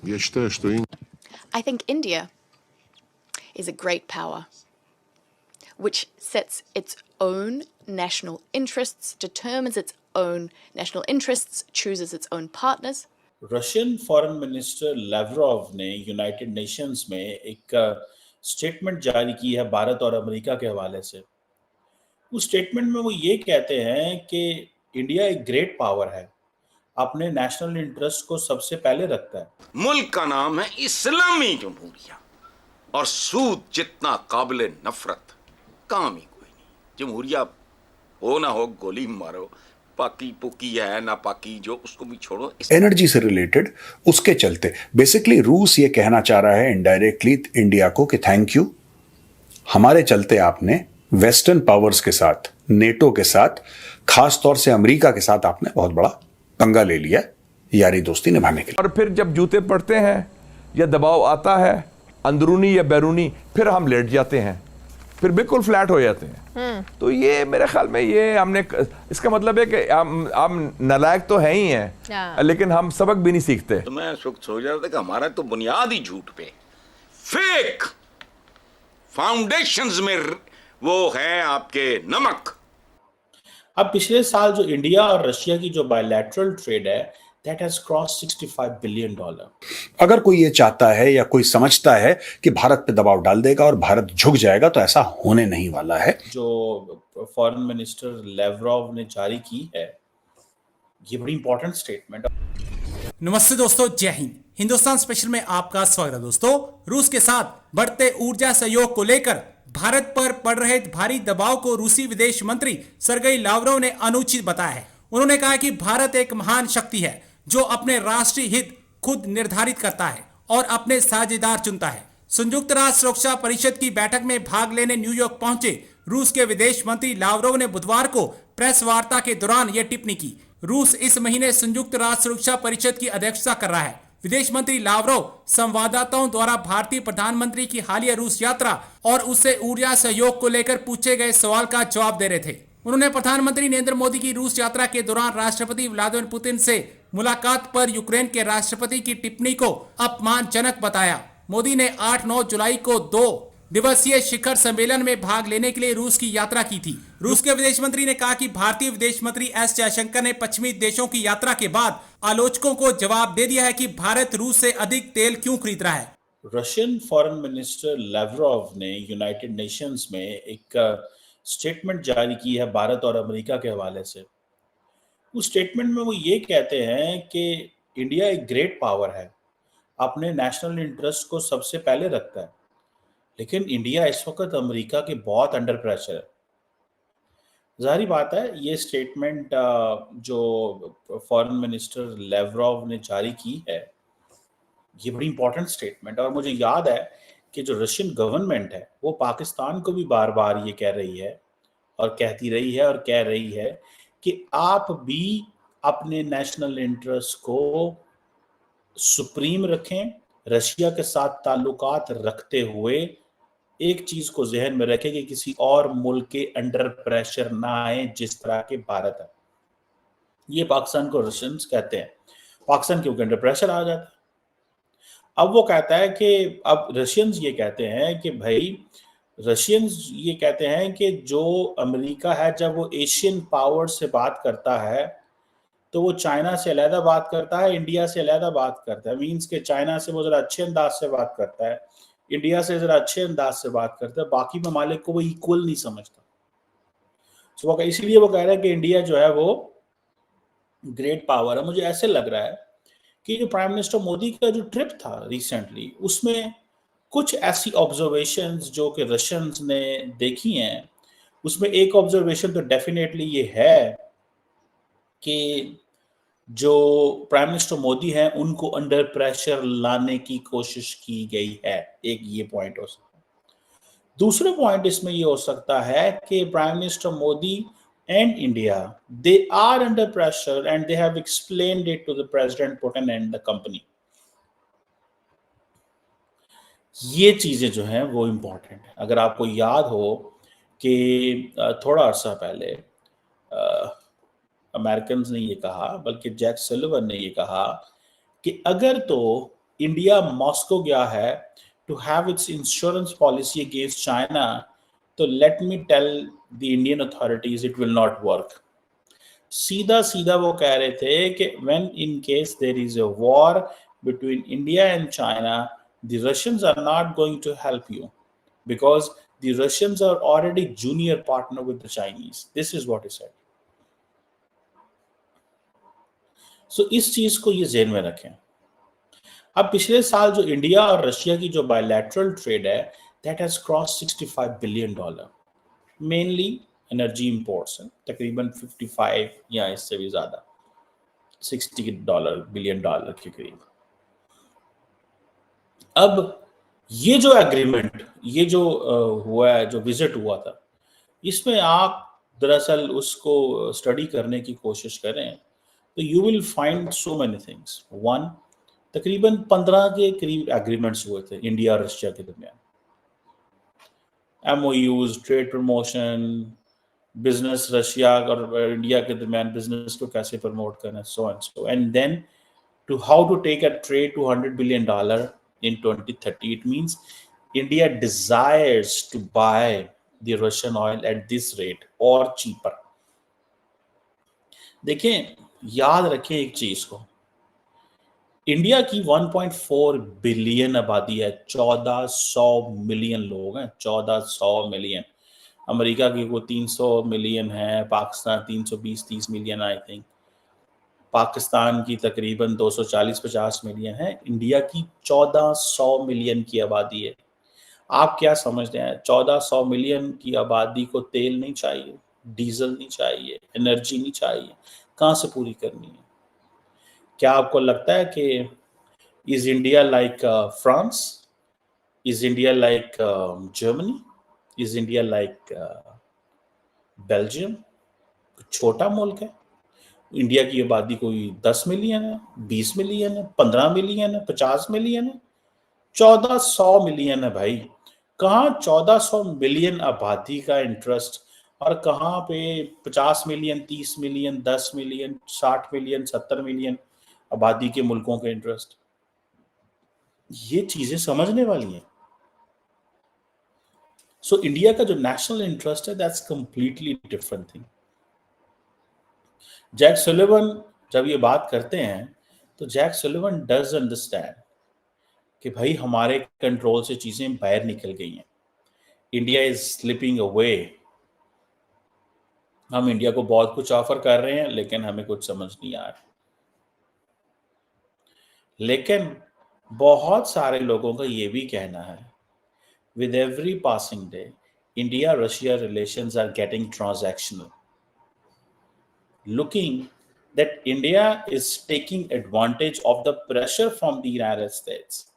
Я считаю, что I think India is a great power which sets its own national interests, determines its own national interests, chooses its own partners. Russian foreign minister Lavrov ने United Nations में एक statement जारी की है भारत और America के हवाले से। उस स्टेटमेंट में वो ये कहते हैं कि इंडिया एक ग्रेट पावर है, अपने नेशनल इंटरेस्ट को सबसे पहले रखता है। मुल्क का नाम है इस्लामी जमहूरिया और सूद जितना काबिल नफरत काम ही कोई नहीं। जमहूरिया हो ना हो गोली मारो, पाकी पुकी है ना पाकी जो उसको भी छोड़ो। एनर्जी से रिलेटेड उसके चलते बेसिकली रूस ये कहना चाह रहा है इनडायरेक्टली इंडिया को कि थैंक यू, हमारे चलते आपने वेस्टर्न पावर्स के साथ, नेटो के साथ, खास तौर से अमेरिका के साथ आपने बहुत बड़ा पंगा ले लिया यारी दोस्ती निभाने के लिए। और फिर जब जूते पड़ते हैं या दबाव आता है अंदरूनी या बैरूनी, फिर हम लेट जाते हैं, फिर बिल्कुल फ्लैट हो जाते हैं। तो ये मेरे ख्याल में ये हमने, इसका मतलब है कि हम नालायक तो है ही हैं, लेकिन हम सबक भी नहीं सीखते। तो मैं सोच रहा था कि हमारा तो बुनियादी झूठ पे, फेक फाउंडेशंस में वो है आपके नमक। अब पिछले साल जो इंडिया और रशिया की जो बायलैटरल ट्रेड है, that has crossed $65 billion। अगर कोई ये चाहता है या कोई समझता है कि भारत पे दबाव डाल देगा और भारत झुक जाएगा, तो ऐसा होने नहीं वाला है। जो फॉरेन मिनिस्टर लेवरोव ने जारी की है, ये बड़ी इंपॉर्टेंट स्टेटमेंट। नमस्ते दोस्तों, जय हिंद। हिंदुस्तान स्पेशल में आपका स्वागत है। दोस्तों, रूस के साथ बढ़ते ऊर्जा सहयोग को लेकर भारत पर पड़ रहे भारी दबाव को रूसी विदेश मंत्री सरगेई लावरोव ने अनुचित बताया है। उन्होंने कहा कि भारत एक महान शक्ति है जो अपने राष्ट्रीय हित खुद निर्धारित करता है और अपने साझेदार चुनता है। संयुक्त राष्ट्र सुरक्षा परिषद की बैठक में भाग लेने न्यूयॉर्क पहुंचे रूस के विदेश मंत्री लावरोव ने बुधवार को प्रेस वार्ता के दौरान यह टिप्पणी की। रूस इस महीने संयुक्त राष्ट्र सुरक्षा परिषद की अध्यक्षता कर रहा है। विदेश मंत्री लावरोव संवाददाताओं द्वारा भारतीय प्रधानमंत्री की हालिया रूस यात्रा और उससे ऊर्जा सहयोग को लेकर पूछे गए सवाल का जवाब दे रहे थे। उन्होंने प्रधानमंत्री नरेंद्र मोदी की रूस यात्रा के दौरान राष्ट्रपति व्लादिमीर पुतिन से मुलाकात पर यूक्रेन के राष्ट्रपति की टिप्पणी को अपमानजनक बताया। मोदी ने 8-9 जुलाई को 2 दिवसीय शिखर सम्मेलन में भाग लेने के लिए रूस की यात्रा की थी। रूस के विदेश मंत्री ने कहा कि भारतीय विदेश मंत्री एस जयशंकर ने पश्चिमी देशों की यात्रा के बाद आलोचकों को जवाब दे दिया है कि भारत रूस से अधिक तेल क्यों खरीद रहा है। रशियन फॉरेन मिनिस्टर लेवरोव ने यूनाइटेड नेशंस में एक स्टेटमेंट जारी की है भारत और अमेरिका के हवाले से। उस स्टेटमेंट में वो ये कहते हैं कि इंडिया एक ग्रेट पावर है, अपने नेशनल इंटरेस्ट को सबसे पहले रखता है, लेकिन इंडिया इस वक्त अमेरिका के बहुत अंडर प्रेशर है। जाहिर बात है, ये स्टेटमेंट जो फॉरेन मिनिस्टर लेवरोव ने जारी की है, ये बड़ी इंपॉर्टेंट स्टेटमेंट। और मुझे याद है कि जो रशियन गवर्नमेंट है वो पाकिस्तान को भी बार बार ये कह रही है और कहती रही है और कह रही है कि आप भी अपने नेशनल इंटरेस्ट को सुप्रीम रखें, रशिया के साथ ताल्लुकात रखते हुए एक चीज को जहन में रखें कि किसी और मुल्क के अंडर प्रेशर ना आए जिस तरह के भारत है। ये पाकिस्तान को रशियंस कहते हैं, पाकिस्तान क्योंकि अंडर प्रेशर आ जाता है। अब वो कहता है कि अब रशियंस ये कहते हैं कि भाई, रशियंस ये कहते हैं कि जो अमेरिका है जब वो एशियन पावर से बात करता है तो वो चाइना से अलहदा बात करता है, इंडिया से अलहदा बात करता है। मीन्स के चाइना से वो जरा अच्छे अंदाज से बात करता है, इंडिया से जरा अच्छे अंदाज से बात करता है, बाकी ममालिक को वो इक्वल नहीं समझता। तो इसलिए वो कह रहा है कि इंडिया जो है वो ग्रेट पावर है। मुझे ऐसे लग रहा है कि जो प्राइम मिनिस्टर मोदी का जो ट्रिप था रिसेंटली, उसमें कुछ ऐसी ऑब्जर्वेशंस जो कि रशियंस ने देखी हैं, उसमें एक ऑब्जर्वेशन तो डेफिनेटली ये है कि जो प्राइम मिनिस्टर मोदी हैं उनको अंडर प्रेशर लाने की कोशिश की गई है। एक ये पॉइंट हो सकता है। दूसरा पॉइंट इसमें ये हो सकता है कि prime minister Modi and India, they are under pressure and they have explained it to the President Putin and the company. ये चीजें जो हैं वो इम्पोर्टेंट है। अगर आपको याद हो कि थोड़ा अर्सा पहले अमेरिकन्स ने ये कहा, बल्कि जैक सलिवन ने ये कहा कि अगर तो इंडिया मॉस्को गया है to have its insurance policy against China, तो let me tell the Indian authorities it will not work. सीधा सीधा वो कह रहे थे कि when in case there is a war between India and China, the Russians are not going to help you because the Russians are already junior partner with the Chinese. This is what he said. So इस चीज को ये ज़हन में रखें. अब पिछले साल जो इंडिया और रशिया की जो बायलैटरल ट्रेड है that has cross $65 billion, mainly energy imports हैं, तकरीबन 55 या इससे भी ज्यादा $60 बिलियन के करीब. अब ये जो एग्रीमेंट, ये जो हुआ है, जो विजिट हुआ था, इसमें आप दरअसल उसको स्टडी करने की कोशिश करें तो you will find so many things. One, तकरीबन 15 के करीब एग्रीमेंट्स हुए थे इंडिया और रशिया के दरमियान. MOUs, trade promotion, business Russia और इंडिया के दरमियान बिजनेस को कैसे प्रमोट करना, so and so. And then to how to take a trade $200 billion in 2030. It means India desires to buy the Russian oil at this rate or cheaper. देखें, याद रखें एक चीज को, इंडिया की 1.4 बिलियन आबादी है, 1400 मिलियन लोग हैं, 1400 मिलियन. अमेरिका की वो 300 मिलियन है, Pakistan 320-30 million I think, Pakistan की तकरीबन 240-50 मिलियन है, इंडिया की 1400 मिलियन की आबादी है. आप क्या समझते हैं, 1400 मिलियन की आबादी को तेल नहीं चाहिए, डीजल नहीं चाहिए, एनर्जी नहीं चाहिए, कहाँ से पूरी करनी है? क्या आपको लगता है कि is India like France, is India like Germany, is India like Belgium? छोटा मुल्क है. इंडिया की आबादी कोई 10 मिलियन है, 20 मिलियन है, 15 मिलियन है, 50 मिलियन है, 1400 मिलियन है भाई. कहाँ 1400 मिलियन आबादी का इंटरेस्ट और कहाँ पे 50 million, 30 million, 10 million, 60 million, 70 million आबादी के मुल्कों के इंटरेस्ट? ये चीजें समझने वाली हैं. सो इंडिया का जो नेशनल इंटरेस्ट है that's completely different thing. Jack Sullivan जब ये बात करते हैं तो जैक सुलिवन डज अंडरस्टैंड कि भाई हमारे कंट्रोल से चीजें बाहर निकल गई हैं. India is slipping away. हम इंडिया को बहुत कुछ ऑफर कर रहे हैं लेकिन हमें कुछ समझ नहीं आ रहा. लेकिन बहुत सारे लोगों का ये भी कहना है with every passing day India Russia relations are getting transactional, looking that India is taking advantage of the pressure from the United States